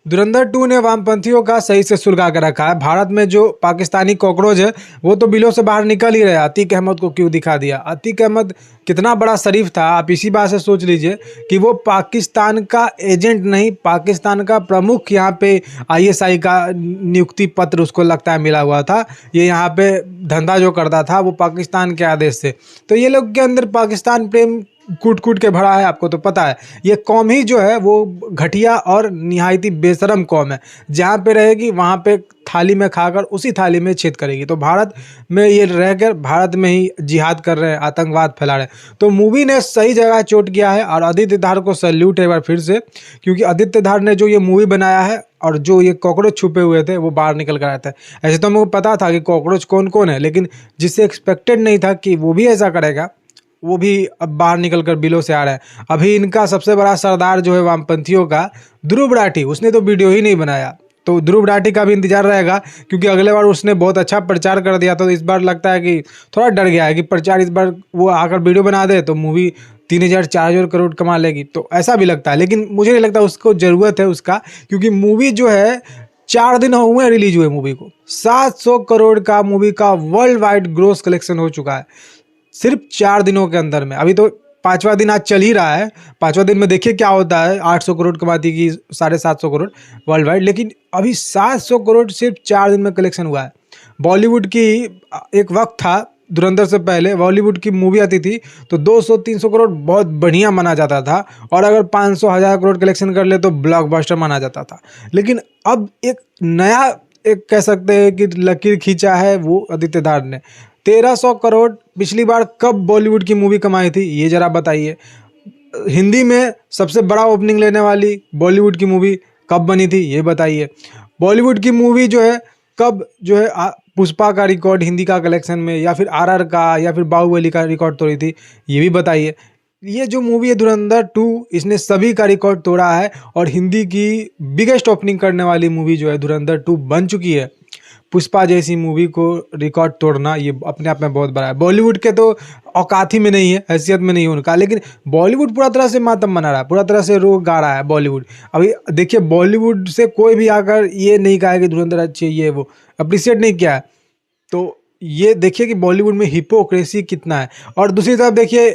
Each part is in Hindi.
धुरंधर 2 ने वामपंथियों का सही से सुलगा कर रखा है। भारत में जो पाकिस्तानी कॉकरोच है वो तो बिलों से बाहर निकल ही रहे। अतीक अहमद को क्यों दिखा दिया? अतीक अहमद कितना बड़ा शरीफ था, आप इसी बात से सोच लीजिए कि वो पाकिस्तान का एजेंट नहीं, पाकिस्तान का प्रमुख यहाँ पे आईएसआई का नियुक्ति पत्र उसको लगता है मिला हुआ था। ये यहाँ पे धंधा जो करता था वो पाकिस्तान के आदेश से। तो ये लोग के अंदर पाकिस्तान प्रेम कूट कूट के भरा है, आपको तो पता है। ये कौम ही जो है वो घटिया और निहायती बेशरम कौम है। जहाँ पे रहेगी वहाँ पे थाली में खाकर उसी थाली में छेद करेगी। तो भारत में ये रहकर भारत में ही जिहाद कर रहे हैं, आतंकवाद फैला रहे हैं। तो मूवी ने सही जगह चोट किया है और आदित्य धार को सैल्यूट है एक बार फिर से, क्योंकि आदित्य धार ने जो ये मूवी बनाया है और जो ये कॉकरोच छुपे हुए थे वो बाहर निकल कर आए थे। ऐसे तो हमको पता था कि कॉकरोच कौन कौन है, लेकिन जिससे एक्सपेक्टेड नहीं था कि वो भी ऐसा करेगा, वो भी अब बाहर निकल कर बिलों से आ रहा है। अभी इनका सबसे बड़ा सरदार जो है वामपंथियों का, ध्रुव राठी, उसने तो वीडियो ही नहीं बनाया। तो ध्रुव राठी का भी इंतजार रहेगा, क्योंकि अगले बार उसने बहुत अच्छा प्रचार कर दिया। तो इस बार लगता है कि थोड़ा डर गया है कि प्रचार इस बार वो आकर वीडियो बना दे तो मूवी 3,000-4,000 करोड़ कमा लेगी। तो ऐसा भी लगता है, लेकिन मुझे नहीं लगता उसको ज़रूरत है उसका, क्योंकि मूवी जो है 4 दिन हुए रिलीज हुए मूवी को, 700 करोड़ का मूवी का वर्ल्ड वाइड ग्रोस कलेक्शन हो चुका है सिर्फ 4 दिनों के अंदर में। अभी तो 5वां दिन आज चल ही रहा है। 5वां दिन में देखिए क्या होता है। 800 करोड़ कमाती की 750 करोड़ वर्ल्ड वाइड, लेकिन अभी 700 करोड़ सिर्फ 4 दिन में कलेक्शन हुआ है। बॉलीवुड की एक वक्त था, धुरंधर से पहले बॉलीवुड की मूवी आती थी तो 200-300 करोड़ बहुत बढ़िया माना जाता था, और अगर 500-1000 करोड़ कलेक्शन कर ले तो ब्लॉकबस्टर माना जाता था। लेकिन अब एक नया, एक कह सकते हैं कि लकीर खींचा है वो आदित्य धार ने। 1300 करोड़ पिछली बार कब बॉलीवुड की मूवी कमाई थी ये जरा बताइए। हिंदी में सबसे बड़ा ओपनिंग लेने वाली बॉलीवुड की मूवी कब बनी थी ये बताइए। बॉलीवुड की मूवी जो है कब जो है पुष्पा का रिकॉर्ड हिंदी का कलेक्शन में, या फिर आरआर का, या फिर बाहुबली का रिकॉर्ड तोड़ी थी ये भी बताइए। ये जो मूवी है धुरंधर 2, इसने सभी का रिकॉर्ड तोड़ा है और हिंदी की बिगेस्ट ओपनिंग करने वाली मूवी जो है धुरंधर 2 बन चुकी है। पुष्पा जैसी मूवी को रिकॉर्ड तोड़ना ये अपने आप में बहुत बड़ा है। बॉलीवुड के तो औकात ही में नहीं है, हैसियत में नहीं है उनका, लेकिन बॉलीवुड पूरा तरह से मातम मना रहा है, पूरा तरह से रोक गा रहा है बॉलीवुड। अभी देखिए बॉलीवुड से कोई भी आकर ये नहीं कहा है कि धुरंधर अच्छी है, ये वो अप्रिशिएट नहीं किया है। तो ये देखिए कि बॉलीवुड में हिपोक्रेसी कितना है। और दूसरी तरफ देखिए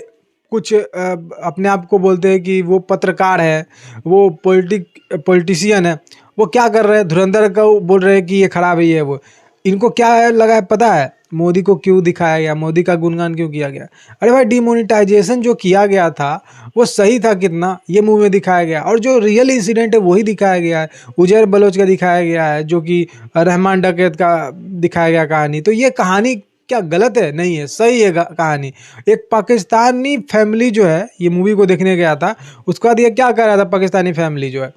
कुछ अपने आप को बोलते हैं कि वो पत्रकार है, वो पॉलिटिशियन है, वो क्या कर रहे हैं, धुरंधर का बोल रहे हैं कि ये खराब है, ये वो। इनको क्या है लगा है पता है, मोदी को क्यों दिखाया गया, मोदी का गुणगान क्यों किया गया? अरे भाई डिमोनेटाइजेशन जो किया गया था वो सही था कितना, ये मूवी में दिखाया गया। और जो रियल इंसिडेंट है वही दिखाया गया है। उजैर बलोच का दिखाया गया है, जो कि रहमान डकैत का दिखाया गया कहानी। तो ये कहानी क्या गलत है? नहीं है, सही है कहानी। एक पाकिस्तानी फैमिली जो है ये मूवी को देखने गया था, उसके बाद ये क्या कर रहा था, पाकिस्तानी फैमिली जो है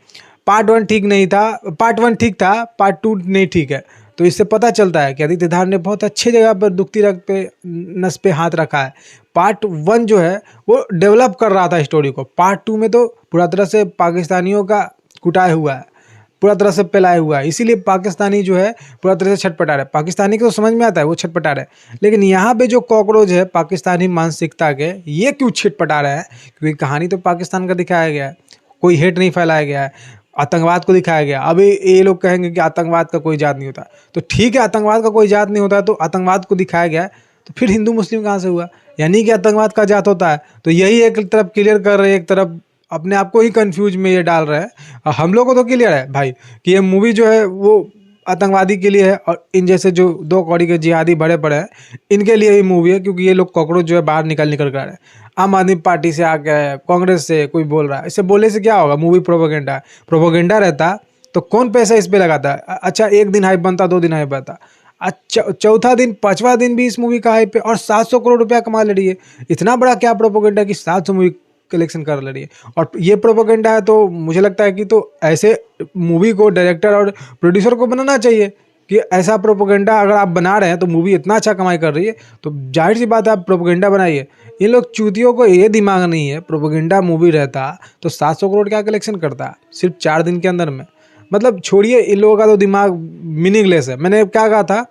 पार्ट 1 ठीक नहीं था, पार्ट 1 ठीक था, पार्ट 2 नहीं ठीक है। तो इससे पता चलता है कि आदित्य धार ने बहुत अच्छे जगह पर दुखती रग पे नस पे हाथ रखा है। पार्ट 1 जो है वो डेवलप कर रहा था स्टोरी को, पार्ट 2 में तो पूरा तरह से पाकिस्तानियों का कुटाया हुआ है, पूरा तरह से फैलाया हुआ है। इसीलिए पाकिस्तानी जो है पूरा तरह से छटपटा रहे। पाकिस्तानी को तो समझ में आता है वो छटपटा रहे, लेकिन यहाँ पे जो कॉकरोच है पाकिस्तानी मानसिकता के, ये क्यों छटपटा रहे हैं? क्योंकि कहानी तो पाकिस्तान का दिखाया गया है, कोई हेट नहीं फैलाया गया है, आतंकवाद को दिखाया गया। अभी ये लोग कहेंगे कि आतंकवाद का कोई जात नहीं होता, तो ठीक है आतंकवाद का कोई जात नहीं होता तो आतंकवाद को दिखाया गया है, तो फिर हिंदू मुस्लिम कहाँ से हुआ? यानी कि आतंकवाद का जात होता है। तो यही एक तरफ क्लियर कर रहे हैं, एक तरफ अपने आप को ही कंफ्यूज में ये डाल रहे हैं। हम लोग को तो क्लियर है भाई कि ये मूवी जो है वो आतंकवादी के लिए है, और इन जैसे जो 2 कौड़ी के जिहादी भरे पड़े हैं इनके लिए ही मूवी है, क्योंकि ये लोग कॉकरोच जो है बाहर निकल कर रहे हैं। आम आदमी पार्टी से आके, कांग्रेस से कोई बोल रहा है, इससे बोलने से क्या होगा? मूवी प्रोपेगेंडा है, प्रोपेगेंडा रहता तो कौन पैसा इस पे लगाता है? अच्छा 1 दिन हाइप बनता, 2 दिन हाइप बनता, अच्छा चौथा दिन 5वां दिन भी इस मूवी का हाइप है और 700 करोड़ रुपया कमा ले रही है। इतना बड़ा क्या प्रोपेगेंडा कि 700 मूवी कलेक्शन कर ले रही है? और ये प्रोपेगेंडा है तो मुझे लगता है कि तो ऐसे मूवी को डायरेक्टर और प्रोड्यूसर को बनाना चाहिए कि ऐसा प्रोपेगेंडा अगर आप बना रहे हैं तो मूवी इतना अच्छा कमाई कर रही है तो जाहिर सी बात है आप प्रोपेगेंडा बनाइए। ये लोग चूतियों को ये दिमाग नहीं है, प्रोपेगेंडा मूवी रहता तो 700 करोड़ क्या कलेक्शन करता सिर्फ 4 दिन के अंदर में। मतलब छोड़िए, इन लोगों का तो दिमाग मीनिंगलेस है। मैंने क्या कहा था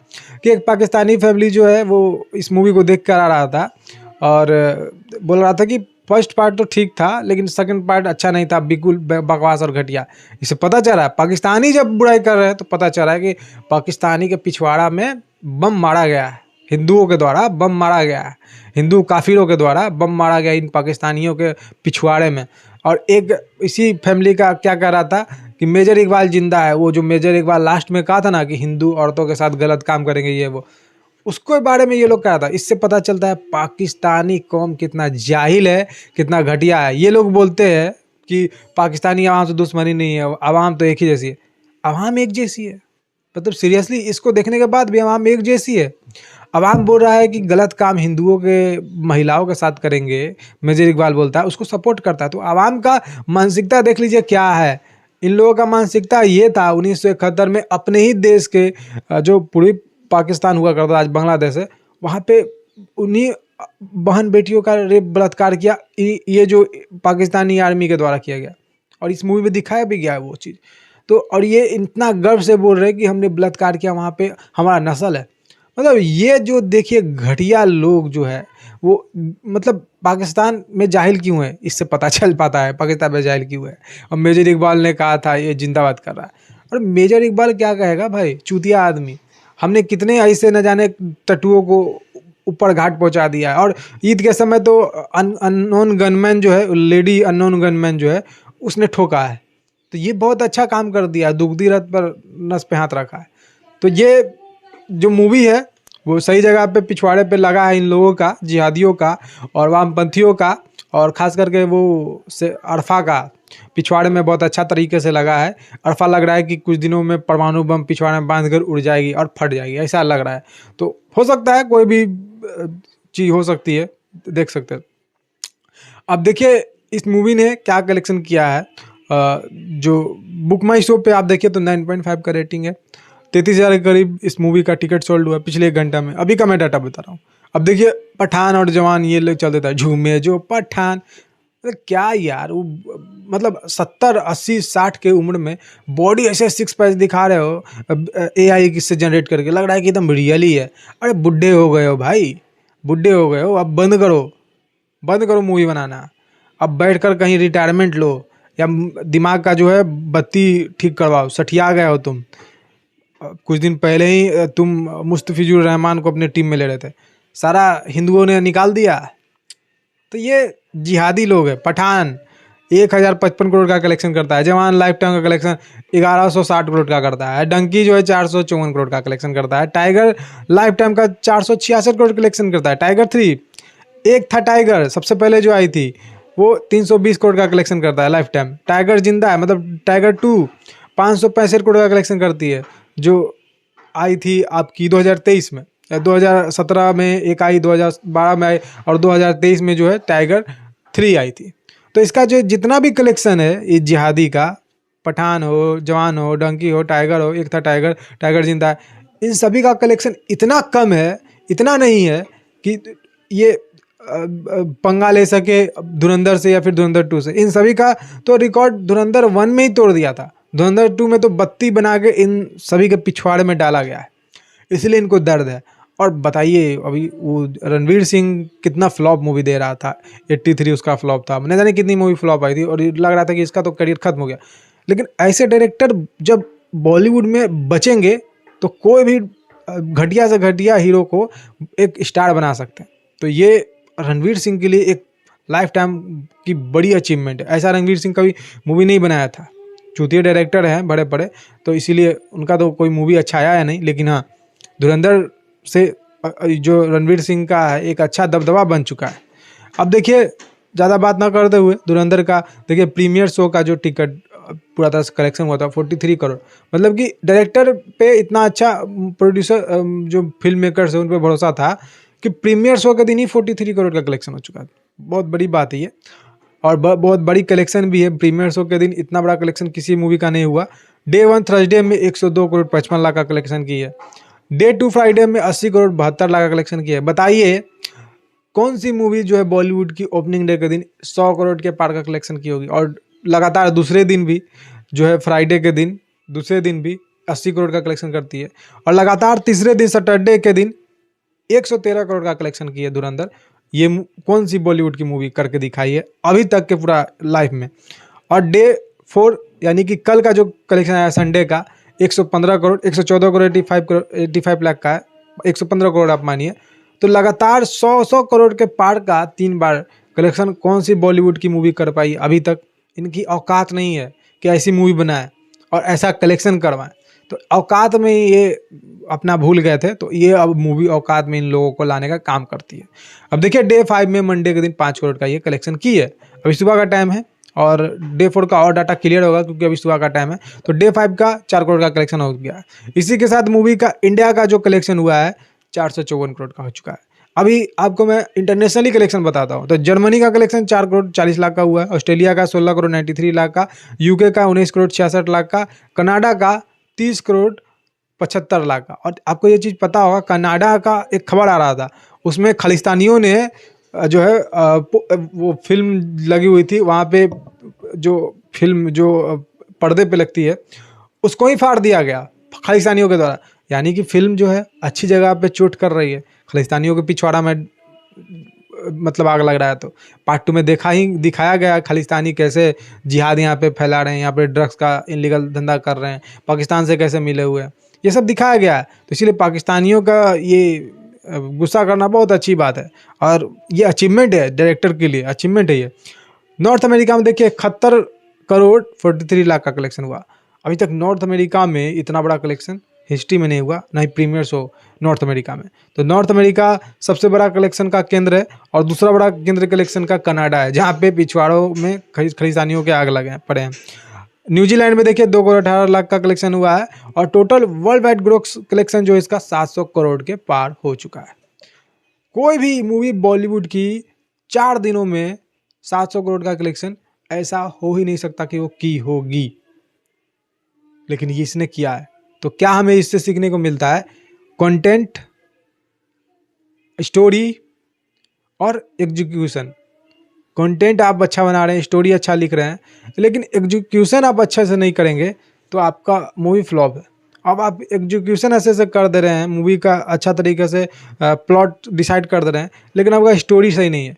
कि एक पाकिस्तानी फैमिली जो है वो इस मूवी को देख कर आ रहा था और बोल रहा था कि फर्स्ट पार्ट तो ठीक था, लेकिन सेकंड पार्ट अच्छा नहीं था, बिल्कुल बकवास और घटिया। इससे पता चल रहा है पाकिस्तानी जब बुराई कर रहे हैं तो पता चल रहा है कि पाकिस्तानी के पिछवाड़ा में बम मारा गया है, हिंदुओं के द्वारा बम मारा गया है, हिंदू काफिरों के द्वारा बम मारा गया इन पाकिस्तानियों के पिछवाड़े में। और एक इसी फैमिली का क्या कह रहा था कि मेजर इकबाल जिंदा है, वो जो मेजर इकबाल लास्ट में कहा था ना कि हिंदू औरतों के साथ गलत काम करेंगे ये वो, उसके बारे में ये लोग कहा था। इससे पता चलता है पाकिस्तानी कौम कितना जाहिल है, कितना घटिया है। ये लोग बोलते हैं कि पाकिस्तानी आवाम से दुश्मनी नहीं है, आवाम तो एक ही जैसी है। आवाम एक जैसी है, मतलब सीरियसली इसको देखने के बाद भी आवाम एक जैसी है। आवाम बोल रहा है कि गलत काम हिंदुओं के महिलाओं के साथ करेंगे, मेजर इकबाल बोलता है, उसको सपोर्ट करता है। तो आवाम का मानसिकता देख लीजिए क्या है। इन लोगों का मानसिकता ये था 1971 में अपने ही देश के जो पूर्वी पाकिस्तान हुआ करता आज बांग्लादेश है, वहाँ पे उन्हीं बहन बेटियों का रेप बलात्कार किया, ये जो पाकिस्तानी आर्मी के द्वारा किया गया, और इस मूवी में दिखाया भी गया है वो चीज़। तो और ये इतना गर्व से बोल रहे हैं कि हमने बलात्कार किया, वहाँ पे हमारा नस्ल है। मतलब ये जो देखिए घटिया लोग जो है वो, मतलब पाकिस्तान में जाहिल क्यों है इससे पता चल पाता है पाकिस्तान में जाहिल क्यों है। और मेजर इकबाल ने कहा था ये जिंदाबाद कर रहा है, और मेजर इकबाल क्या कहेगा भाई, चूतिया आदमी। हमने कितने ऐसे न जाने टट्टुओं को ऊपर घाट पहुंचा दिया है। और ईद के समय तो अननोन गनमैन जो है, लेडी अननोन गनमैन जो है, उसने ठोका है। तो ये बहुत अच्छा काम कर दिया, दुगदी रथ पर नस पे हाथ रखा है। तो ये जो मूवी है वो सही जगह पे पिछवाड़े पे लगा है इन लोगों का, जिहादियों का और वामपंथियों का, और ख़ास करके वो से अरफा का पिछवाड़े में बहुत अच्छा तरीके से लगा है। अरफा लग रहा है कि कुछ दिनों में परमाणु बम पिछवाड़े में बांध कर उड़ जाएगी और फट जाएगी, ऐसा लग रहा है। तो हो सकता है कोई भी चीज़ हो सकती है, देख सकते हैं। अब देखिए इस मूवी ने क्या कलेक्शन किया है। जो बुक माई शो पे आप देखिए तो 9.5 का रेटिंग है, 33,000 के करीब इस मूवी का टिकट सोल्ड हुआ पिछले 1 घंटा में। अभी का मैं डाटा बता रहा हूँ। अब देखिए पठान और जवान ये लोग चल देता है, झूमे जो पठान, क्या यार वो, मतलब 70 80 60 के उम्र में बॉडी ऐसे 6 पैक दिखा रहे हो AI किससे जनरेट करके, लग रहा है कि एकदम रियल ही है। अरे बुढ़े हो गए हो भाई, बुढ़े हो गए हो, अब बंद करो मूवी बनाना। अब बैठकर कहीं रिटायरमेंट लो, या दिमाग का जो है बत्ती ठीक करवाओ, सठिया गए हो तुम। कुछ दिन पहले ही तुम मुस्तफिजुर रहमान को अपने टीम में ले रहे थे, सारा हिंदुओं ने निकाल दिया। तो ये जिहादी लोग हैं। पठान 1055 करोड़ का कलेक्शन करता है, जवान लाइफ टाइम का कलेक्शन 1160 करोड़ का करता है, डंकी जो है 454 करोड़ का कलेक्शन करता है, टाइगर लाइफ टाइम का 466 करोड़ कलेक्शन करता है। टाइगर 3 एक था, टाइगर सबसे पहले जो आई थी वो 320 करोड़ का कलेक्शन करता है लाइफ टाइम। टाइगर जिंदा है, मतलब टाइगर 2 565 करोड़ का कलेक्शन करती है, जो आई थी आपकी 2023 में, 2017 में एक आई, 2012 में आई, और 2023 में जो है टाइगर 3 आई थी। तो इसका जो जितना भी कलेक्शन है इस जिहादी का, पठान हो, जवान हो, डंकी हो, टाइगर हो, एक था टाइगर, टाइगर जिंदा है, इन सभी का कलेक्शन इतना कम है, इतना नहीं है कि ये पंगा ले सके धुरंधर से या फिर धुरंधर 2 से। इन सभी का तो रिकॉर्ड धुरंधर 1 में ही तोड़ दिया था, धुरंधर 2 में तो बत्ती बना के इन सभी के पिछवाड़े में डाला गया है, इसलिए इनको दर्द है। और बताइए अभी वो रणवीर सिंह कितना फ्लॉप मूवी दे रहा था, 83 उसका फ्लॉप था, नहीं जाने कितनी मूवी फ्लॉप आई थी, और लग रहा था कि इसका तो करियर खत्म हो गया। लेकिन ऐसे डायरेक्टर जब बॉलीवुड में बचेंगे तो कोई भी घटिया से घटिया हीरो को एक स्टार बना सकते हैं। तो ये रणवीर सिंह के लिए एक लाइफ टाइम की बड़ी अचीवमेंट है। ऐसा रणवीर सिंह कभी मूवी नहीं बनाया था, चूतिया डायरेक्टर हैं बड़े बड़े, तो इसीलिए उनका तो कोई मूवी अच्छा आया है नहीं। लेकिन हाँ, धुरंधर से जो रणवीर सिंह का है एक अच्छा दबदबा बन चुका है। अब देखिए ज़्यादा बात ना करते हुए धुरंधर का देखिए प्रीमियर शो का जो टिकट पूरा तरह से कलेक्शन हुआ था 43 करोड़। मतलब कि डायरेक्टर पे इतना अच्छा, प्रोड्यूसर जो फिल्म मेकर्स है उन पर भरोसा था कि प्रीमियर शो के दिन ही 43 करोड़ का कलेक्शन हो चुका है। बहुत बड़ी बात है ये, और बहुत बड़ी कलेक्शन भी है। प्रीमियर शो के दिन इतना बड़ा कलेक्शन किसी मूवी का नहीं हुआ। डे 1 थर्सडे में 102 करोड़ 55 लाख का कलेक्शन की है। डे 2 फ्राइडे में 80 करोड़ 72 लाख का कलेक्शन किया है। बताइए कौन सी मूवी जो है बॉलीवुड की ओपनिंग डे के दिन 100 करोड़ के पार का कलेक्शन की होगी, और लगातार दूसरे दिन भी जो है फ्राइडे के दिन दूसरे दिन भी 80 करोड़ का कलेक्शन करती है, और लगातार तीसरे दिन सैटरडे के दिन 113 करोड़ का कलेक्शन की है धुरंधर। कौन सी बॉलीवुड की मूवी करके दिखाई है अभी तक के पूरा लाइफ में। और डे 4 यानी कि कल का जो कलेक्शन आया संडे का 115 करोड़, 114 करोड़ 85 लाख का है, 115 करोड़ आप मानिए। तो लगातार 100 करोड़ के पार का 3 बार कलेक्शन कौन सी बॉलीवुड की मूवी कर पाई अभी तक। इनकी औकात नहीं है कि ऐसी मूवी बनाए और ऐसा कलेक्शन करवाएं। तो औकात में ये अपना भूल गए थे, तो ये अब मूवी औकात में इन लोगों को लाने का काम करती है। अब देखिए डे 5 में मंडे के दिन 5 करोड़ का ये कलेक्शन की है। अभी सुबह का टाइम है और डे 4 का और डाटा क्लियर होगा क्योंकि अभी सुबह का टाइम है। तो डे 5 का 4 करोड़ का कलेक्शन हो गया है। इसी के साथ मूवी का इंडिया का जो कलेक्शन हुआ है 454 करोड़ का हो चुका है। अभी आपको मैं इंटरनेशनली कलेक्शन बताता हूँ। तो जर्मनी का कलेक्शन 4 करोड़ 40 लाख का हुआ है, ऑस्ट्रेलिया का 16 करोड़ 93 लाख का, यूके का 19 करोड़ 66 लाख का, कनाडा का 30 करोड़ 75 लाख का। और आपको ये चीज़ पता होगा कनाडा का एक खबर आ रहा था, उसमें खालिस्तानियों ने जो है वो फिल्म लगी हुई थी वहाँ पे, जो फिल्म जो पर्दे पे लगती है उसको ही फाड़ दिया गया खालिस्तानियों के द्वारा। यानी कि फिल्म जो है अच्छी जगह पे चोट कर रही है, खालिस्तानियों के पिछवाड़ा में मतलब आग लग रहा है। तो पार्ट 2 में दिखाया गया खालिस्तानी कैसे जिहाद यहाँ पे फैला रहे हैं, यहाँ पे ड्रग्स का इलीगल धंधा कर रहे हैं, पाकिस्तान से कैसे मिले हुए हैं, ये सब दिखाया गया है। तो इसीलिए पाकिस्तानियों का ये गुस्सा करना बहुत अच्छी बात है और ये अचीवमेंट है, डायरेक्टर के लिए अचीवमेंट है ये। नॉर्थ अमेरिका में देखिए 71 करोड़ 43 लाख का कलेक्शन हुआ। अभी तक नॉर्थ अमेरिका में इतना बड़ा कलेक्शन हिस्ट्री में नहीं हुआ, ना ही प्रीमियर शो नॉर्थ अमेरिका में। तो नॉर्थ अमेरिका सबसे बड़ा कलेक्शन का केंद्र है और दूसरा बड़ा केंद्र कलेक्शन का कनाडा है, जहाँ पे पिछवाड़ों में खालिस्तानियों के आग लगे पड़े हैं। न्यूजीलैंड में देखिए 2 करोड़ 18 लाख का कलेक्शन हुआ है और total world wide gross collection जो इसका 700 करोड़ के पार हो चुका है। कोई भी मूवी बॉलीवुड की 4 दिनों में 700 करोड़ का कलेक्शन ऐसा हो ही नहीं सकता कि वो की होगी, लेकिन ये इसने किया है। तो क्या हमें इससे सीखने को मिलता है? कंटेंट, स्टोरी और एग्जीक्यूशन। कंटेंट आप अच्छा बना रहे हैं, स्टोरी अच्छा लिख रहे हैं, लेकिन एग्जीक्यूशन आप अच्छे से नहीं करेंगे तो आपका मूवी फ्लॉप है। अब आप एग्जीक्यूशन ऐसे से कर दे रहे हैं, मूवी का अच्छा तरीके से प्लॉट डिसाइड कर दे रहे हैं, लेकिन आपका स्टोरी सही नहीं है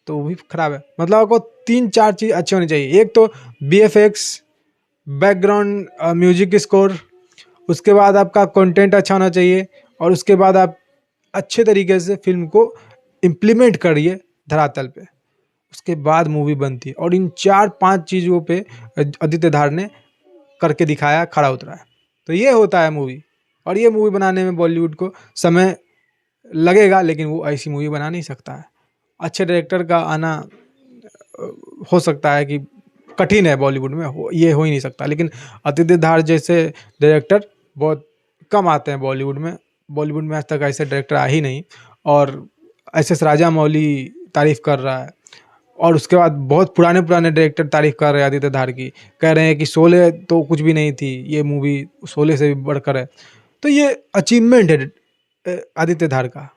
तो वो भी खराब है। मतलब आपको 3-4 चीज़ अच्छी होनी चाहिए। एक तो BFX, बैकग्राउंड म्यूजिक स्कोर, उसके बाद आपका कंटेंट अच्छा होना चाहिए और उसके बाद आप अच्छे तरीके से फिल्म को इम्प्लीमेंट करिए धरातल पे, उसके बाद मूवी बनती है। और इन 4-5 चीज़ों पे आदित्य धार ने करके दिखाया, खड़ा उतरा है। तो ये होता है मूवी। और ये मूवी बनाने में बॉलीवुड को समय लगेगा, लेकिन वो ऐसी मूवी बना नहीं सकता है। अच्छे डायरेक्टर का आना हो सकता है कि कठिन है बॉलीवुड में, ये हो ही नहीं सकता। लेकिन आदित्य धार जैसे डायरेक्टर बहुत कम आते हैं बॉलीवुड में। बॉलीवुड में आज तक ऐसे डायरेक्टर आ ही नहीं। और SS राजामौली तारीफ़ कर रहा है और उसके बाद बहुत पुराने डायरेक्टर तारीफ़ कर रहे हैं आदित्य धार की, कह रहे हैं कि शोले तो कुछ भी नहीं थी, ये मूवी शोले से भी बढ़कर है। तो ये अचीवमेंट है आदित्य धार का।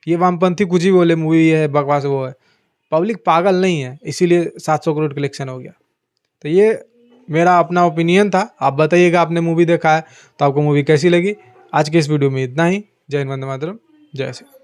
ये वामपंथी कुछ भी बोले मूवी है बकवास वो है, पब्लिक पागल नहीं है, इसीलिए 700 करोड़ कलेक्शन हो गया। तो ये मेरा अपना ओपिनियन था। आप बताइएगा, आपने मूवी देखा है तो आपको मूवी कैसी लगी। आज के इस वीडियो में इतना ही। जय हिंद, वंदे मातरम, जय श्री राम।